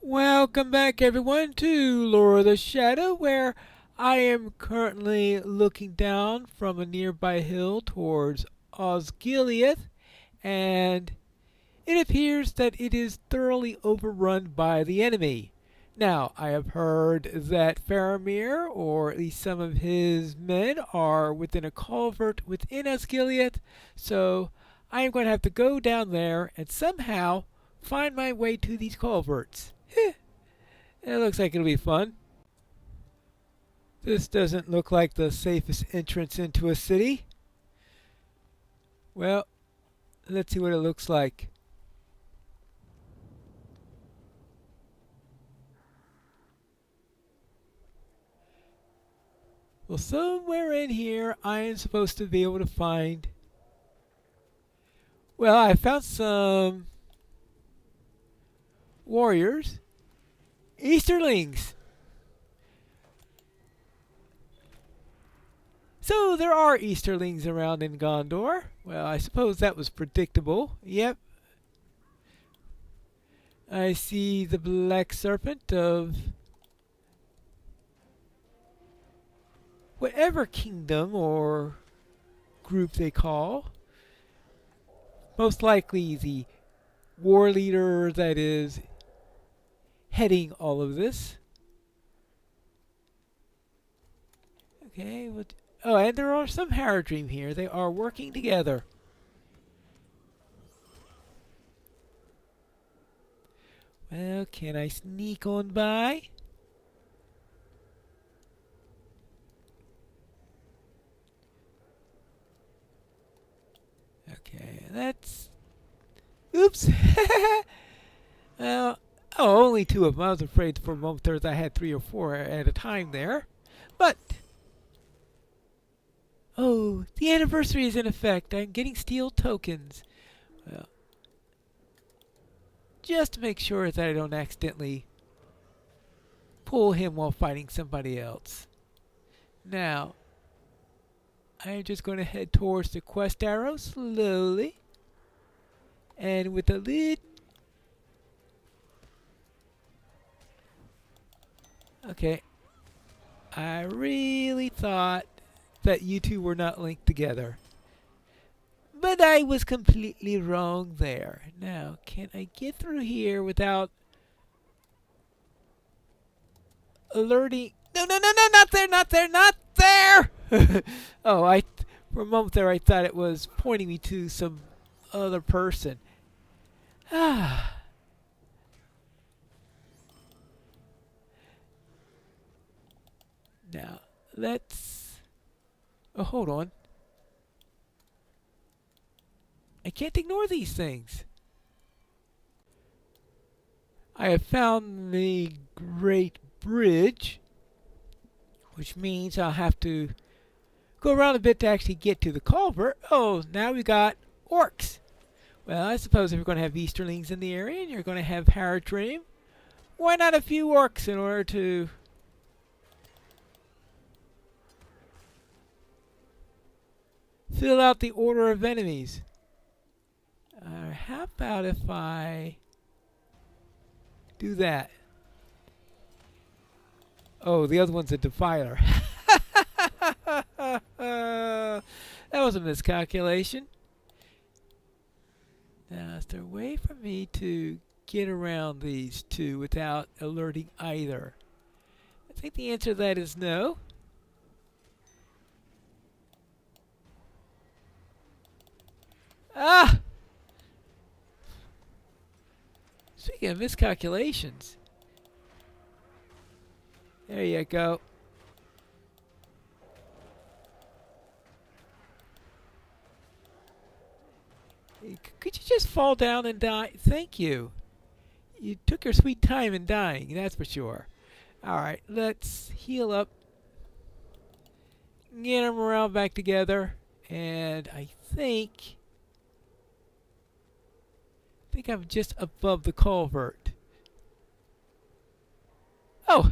Welcome back, everyone, to Lore of the Shadow, where I am currently looking down from a nearby hill towards Osgiliath, and it appears that it is thoroughly overrun by the enemy. Now, I have heard that Faramir, or at least some of his men, are within a culvert within Osgiliath, so I am going to have to go down there and somehow find my way to these culverts. It looks like it'll be fun. This doesn't look like the safest entrance into a city. Well, let's see what it looks like. Well, somewhere in here I am supposed to be able to find... Well, I found some warriors. Easterlings! So there are Easterlings around in Gondor. Well, I suppose that was predictable. Yep. I see the Black Serpent of whatever kingdom or group they call. Most likely the war leader that is heading all of this. Okay, oh, and there are some Haradrim here. They are working together. Well, can I sneak on by? Okay, that's... Oops! Well, oh, only two of them. I was afraid for a moment there that I had three or four at a time there. But... Oh, the anniversary is in effect. I'm getting steel tokens. Well, just to make sure that I don't accidentally pull him while fighting somebody else. Now, I'm just going to head towards the quest arrow slowly. And with a lid... Okay. I really thought that you two were not linked together. But I was completely wrong there. Now, can I get through here without alerting... No, no, no, no, not there, not there, not there! Oh, for a moment there I thought it was pointing me to some other person. Ah. Now, let's... Oh, hold on. I can't ignore these things. I have found the Great Bridge, which means I'll have to go around a bit to actually get to the culvert. Oh, now we got orcs. Well, I suppose if you're going to have Easterlings in the area and you're going to have Haradrim, why not a few orcs in order to... fill out the order of enemies. How about if I do that? Oh, the other one's a defiler. That was a miscalculation. Now, is there a way for me to get around these two without alerting either? I think the answer to that is no. Ah! Speaking of miscalculations. There you go. Could you just fall down and die? Thank you. You took your sweet time in dying, that's for sure. Alright, let's heal up. Get them around back together. And I think I'm just above the culvert. Oh!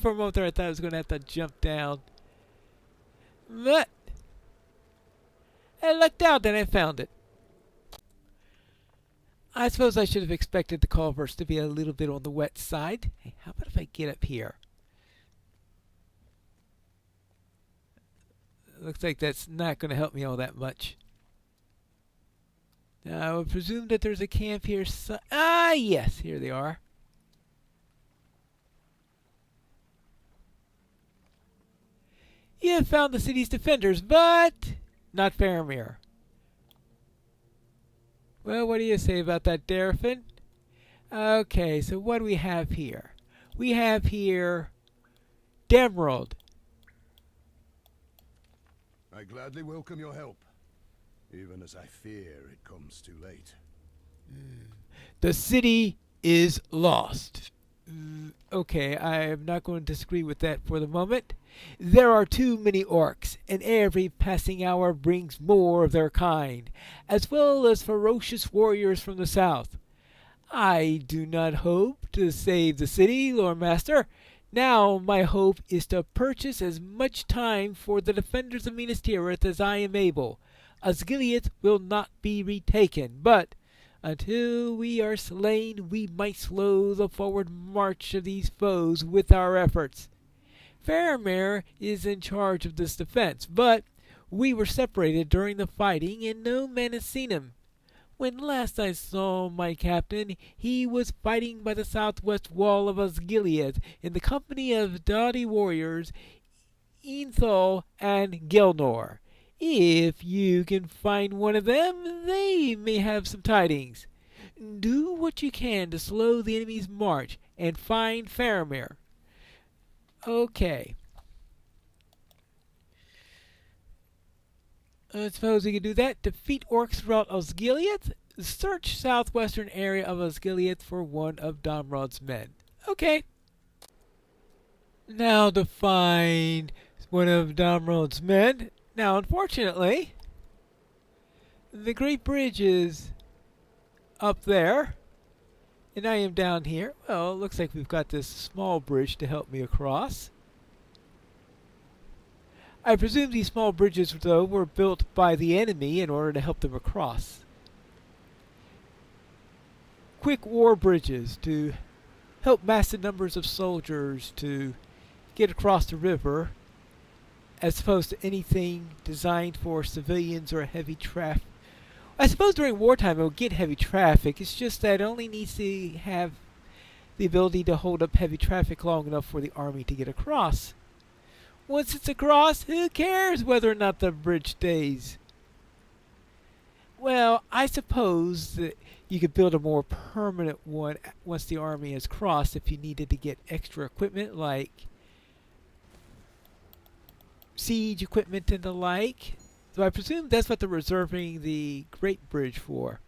For a moment there I thought I was going to have to jump down. But I lucked out and I found it. I suppose I should have expected the culverts to be a little bit on the wet side. Hey, how about if I get up here? Looks like that's not going to help me all that much. Now, I would presume that there's a camp here. Yes, here they are. You have found the city's defenders, but not Faramir. Well, what do you say about that, Darafin? Okay, so what do we have here? We have here Demrold. I gladly welcome your help, even as I fear it comes too late. The city is lost. Okay, I am not going to disagree with that for the moment. There are too many orcs, and every passing hour brings more of their kind, as well as ferocious warriors from the south. I do not hope to save the city, Lord Master. Now my hope is to purchase as much time for the defenders of Minas Tirith as I am able. Osgiliath will not be retaken, but until we are slain, we might slow the forward march of these foes with our efforts. Faramir is in charge of this defense, but we were separated during the fighting, and no man has seen him. When last I saw my captain, he was fighting by the southwest wall of Osgiliath in the company of doughty warriors Enthal and Gilnor. If you can find one of them, they may have some tidings. Do what you can to slow the enemy's march and find Faramir. Okay. I suppose we can do that. Defeat orcs throughout Osgiliath. Search southwestern area of Osgiliath for one of Domrod's men. Okay. Now to find one of Domrod's men. Now, unfortunately, the Great Bridge is up there, and I am down here. Well, it looks like we've got this small bridge to help me across. I presume these small bridges, though, were built by the enemy in order to help them across. Quick war bridges to help massive numbers of soldiers to get across the river, as opposed to anything designed for civilians or heavy traffic. I suppose during wartime it will get heavy traffic. It's just that it only needs to have the ability to hold up heavy traffic long enough for the army to get across. Once it's across, who cares whether or not the bridge stays? Well, I suppose that you could build a more permanent one once the army has crossed if you needed to get extra equipment like siege equipment and the like. So I presume that's what they're reserving the Great Bridge for.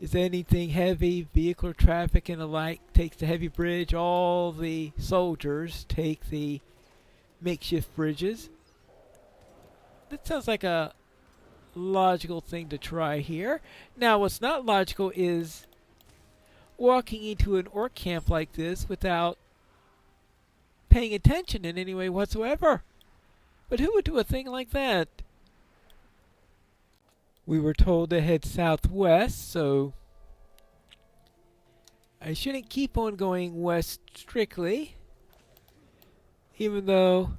Is anything heavy, vehicular traffic and the like, takes the heavy bridge. All the soldiers take the makeshift bridges. That sounds like a logical thing to try here. Now, what's not logical is walking into an orc camp like this without paying attention in any way whatsoever. But who would do a thing like that? We were told to head southwest, so I shouldn't keep on going west strictly, even though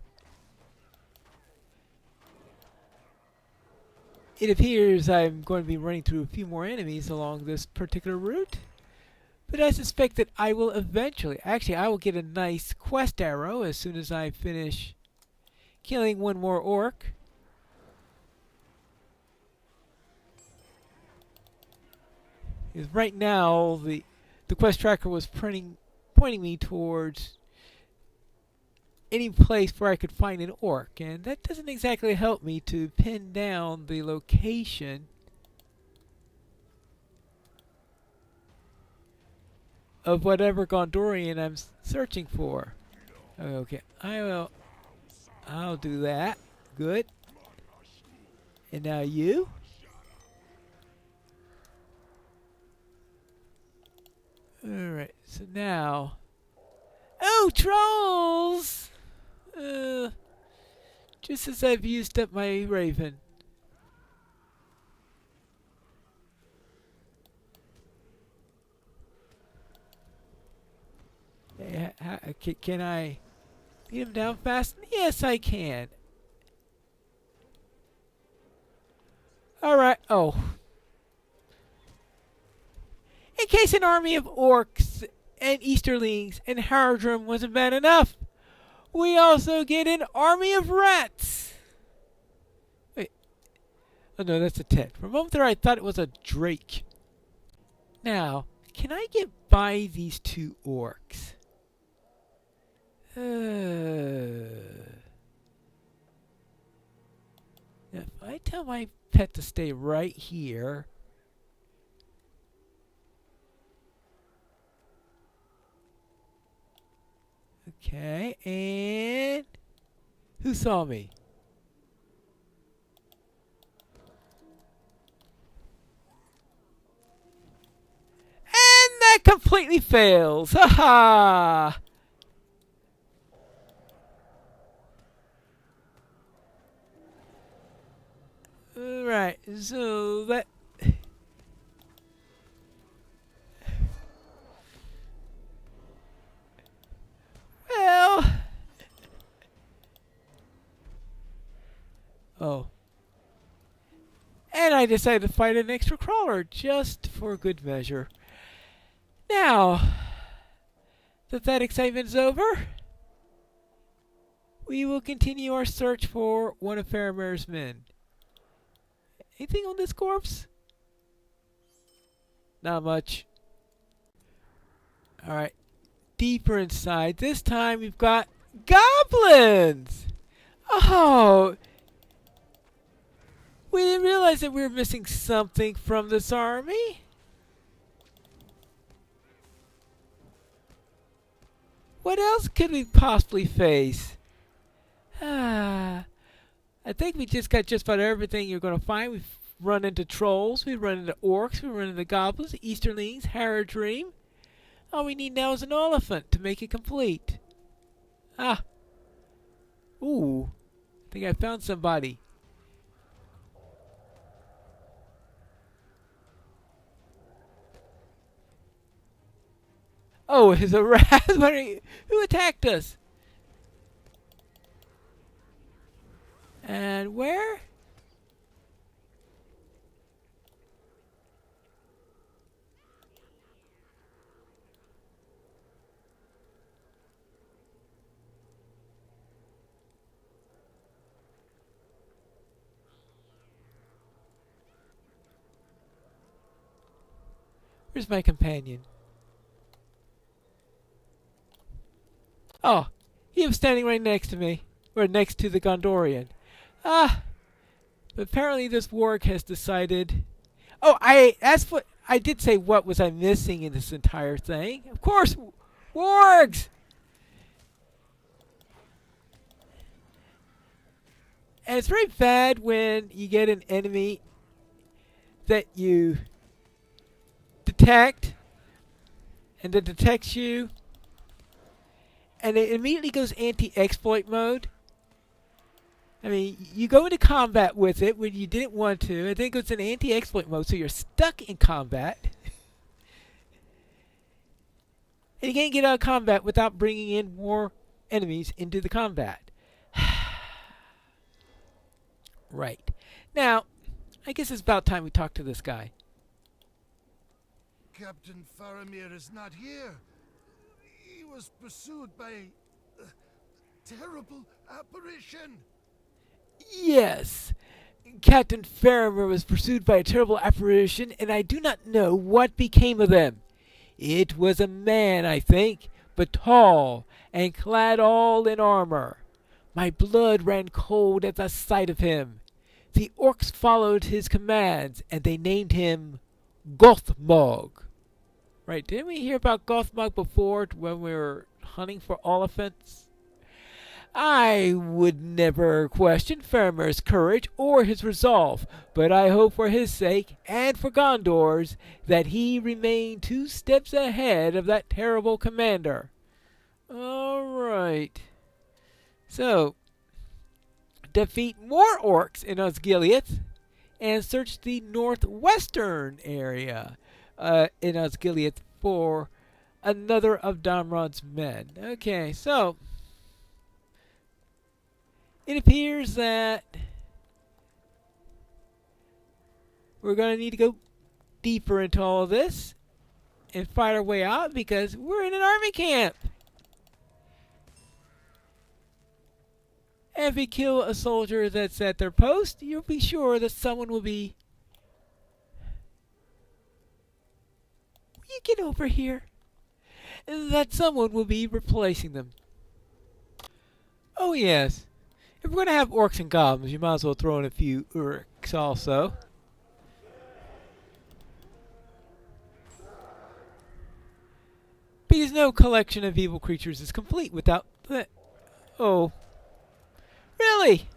it appears I'm going to be running through a few more enemies along this particular route. But I suspect that I will eventually, actually I will get a nice quest arrow as soon as I finish killing one more orc. Because right now the quest tracker was pointing me towards any place where I could find an orc, and that doesn't exactly help me to pin down the location of whatever Gondorian I'm searching for. Okay, I'll do that. Good. And now you. Alright, so now... Oh, trolls! Just as I've used up my raven. Can I beat him down fast? Yes, I can. Alright. Oh. In case an army of orcs and Easterlings and Haradrim wasn't bad enough, we also get an army of rats. Wait. Oh no, that's a tent. For a moment there I thought it was a drake. Now, can I get by these two orcs? If I tell my pet to stay right here. Okay, and who saw me? And that completely fails. Haha. Alright, so that well, oh. And I decided to fight an extra crawler just for good measure. Now that excitement is over, we will continue our search for one of Faramir's men. Anything on this corpse? Not much. Alright. Deeper inside. This time we've got goblins! Oh! We didn't realize that we were missing something from this army. What else could we possibly face? I think we just got just about everything you're going to find. We've run into trolls, we've run into orcs, we've run into goblins, Easterlings, Haradrim. All we need now is an elephant to make it complete. Ah. Ooh. I think I found somebody. Oh, it's a raspberry. Who attacked us? And where? Where's my companion? Oh, he was standing right next to me. Or next to the Gondorian. Ah, but apparently this warg has decided... Oh, I did say what was I missing in this entire thing. Of course, wargs! And it's very bad when you get an enemy that you detect and that detects you and it immediately goes anti-exploit mode. I mean, you go into combat with it when you didn't want to, and then it goes in anti-exploit mode, so you're stuck in combat. And you can't get out of combat without bringing in more enemies into the combat. Right. Now, I guess it's about time we talk to this guy. Captain Faramir is not here. He was pursued by a terrible apparition. Yes. Captain Faramir was pursued by a terrible apparition, and I do not know what became of them. It was a man, I think, but tall and clad all in armor. My blood ran cold at the sight of him. The orcs followed his commands, and they named him Gothmog. Right, didn't we hear about Gothmog before when we were hunting for elephants? I would never question Faramir's courage or his resolve, but I hope for his sake, and for Gondor's, that he remain 2 steps ahead of that terrible commander. Alright. So, defeat more orcs in Osgiliath, and search the northwestern area in Osgiliath for another of Damrod's men. Okay, so it appears that we're going to need to go deeper into all of this and fight our way out because we're in an army camp. And if we kill a soldier that's at their post, you'll be sure that someone will be... Will you get over here? That someone will be replacing them. Oh yes. If we're going to have orcs and goblins, you might as well throw in a few orcs also. Because no collection of evil creatures is complete without the... Oh. Really?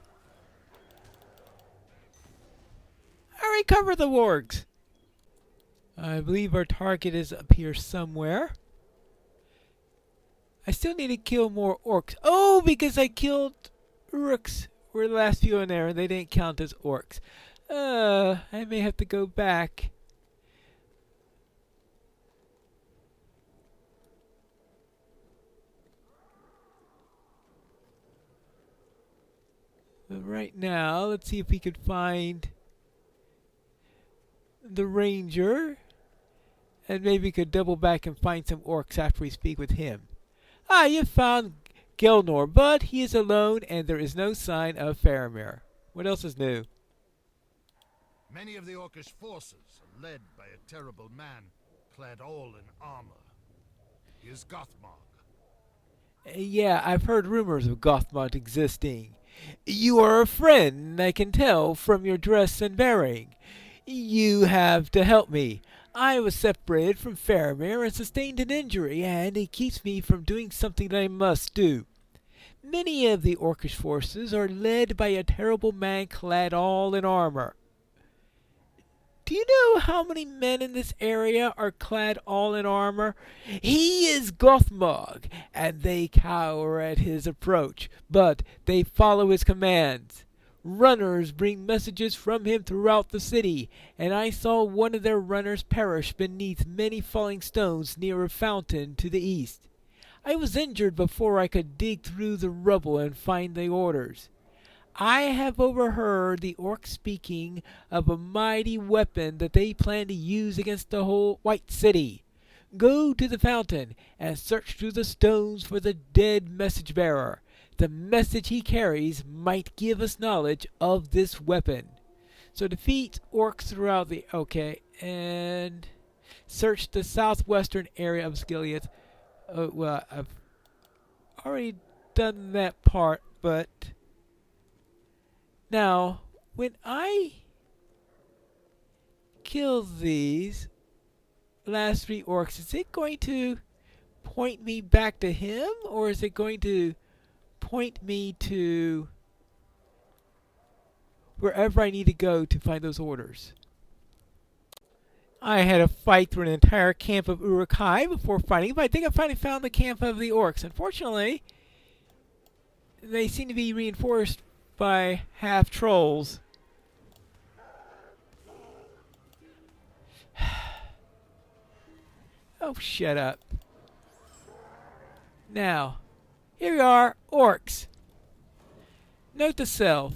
I recover the wargs. I believe our target is up here somewhere. I still need to kill more orcs. Oh, because I killed orcs. Were the last few in there and they didn't count as orcs. I may have to go back. But right now, let's see if we could find the ranger. And maybe we could double back and find some orcs after we speak with him. Ah, you found Gilnor, but he is alone and there is no sign of Faramir. What else is new? Many of the orcish forces are led by a terrible man, clad all in armor. He is Gothmog. Yeah, I've heard rumors of Gothmog existing. You are a friend, I can tell from your dress and bearing. You have to help me. I was separated from Faramir and sustained an injury, and it keeps me from doing something that I must do. Many of the orcish forces are led by a terrible man clad all in armor. Do you know how many men in this area are clad all in armor? He is Gothmog, and they cower at his approach, but they follow his commands. Runners bring messages from him throughout the city, and I saw one of their runners perish beneath many falling stones near a fountain to the east. I was injured before I could dig through the rubble and find the orders. I have overheard the orcs speaking of a mighty weapon that they plan to use against the whole White City. Go to the fountain and search through the stones for the dead message bearer. The message he carries might give us knowledge of this weapon. So defeat orcs throughout the... Okay, and search the southwestern area of Osgiliath. Well, I've already done that part, but... Now, when I kill these last 3 orcs, is it going to point me back to him, or is it going to point me to wherever I need to go to find those orders? I had to fight through an entire camp of Uruk-hai before fighting, but I think I finally found the camp of the orcs. Unfortunately, they seem to be reinforced by half trolls. Oh, shut up. Now, here we are, orcs. Note to self.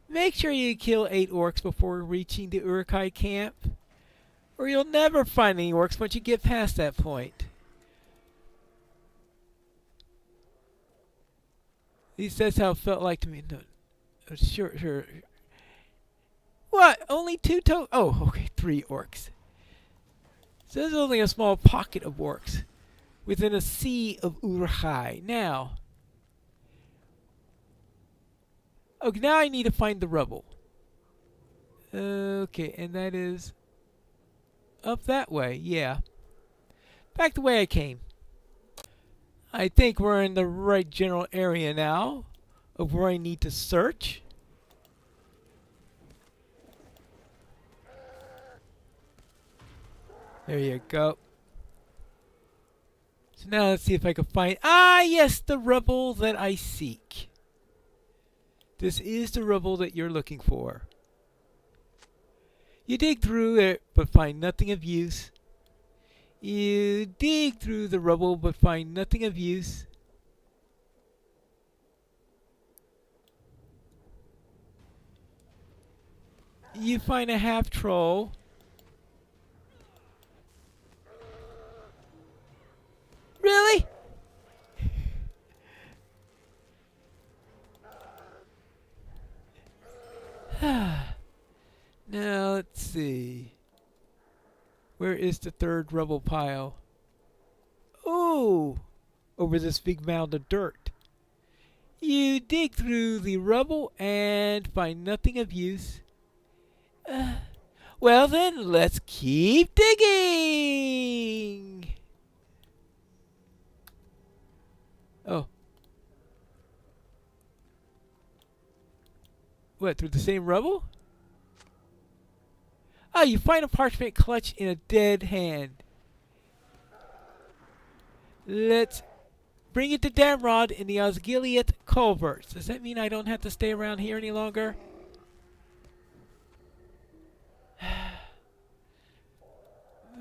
Make sure you kill 8 orcs before reaching the Uruk-hai camp, or you'll never find any orcs once you get past that point. At least that's how it felt like to me. No, sure. What? Only 2 Oh, okay, 3 orcs. So there's only a small pocket of orcs within a sea of Uruk-hai. Now, okay, now I need to find the rubble. Okay, and that is up that way. Yeah, back the way I came. I think we're in the right general area now of where I need to search. There you go. So now let's see if I can find... Ah, yes, the rubble that I seek. This is the rubble that you're looking for. You dig through it, but find nothing of use. You dig through the rubble but find nothing of use. You find a half troll. Really? Now let's see. Where is the third rubble pile? Oh, over this big mound of dirt. You dig through the rubble and find nothing of use. Well then, let's keep digging! Oh. What, through the same rubble? Oh, you find a parchment clutch in a dead hand. Let's bring it to Damrod in the Osgiliath culverts. Does that mean I don't have to stay around here any longer?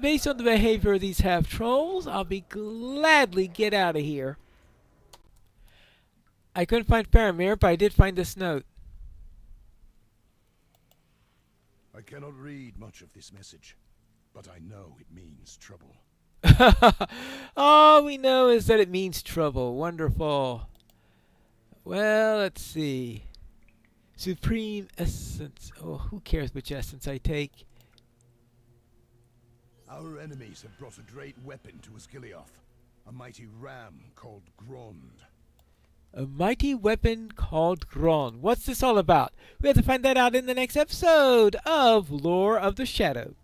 Based on the behavior of these half-trolls, I'll be gladly get out of here. I couldn't find Faramir, but I did find this note. I cannot read much of this message, but I know it means trouble. All we know is that it means trouble. Wonderful. Well, let's see. Supreme Essence. Oh, who cares which essence I take? Our enemies have brought a great weapon to Osgiliath, a mighty ram called Grond. A mighty weapon called Gron. What's this all about? We have to find that out in the next episode of Lore of the Shadow.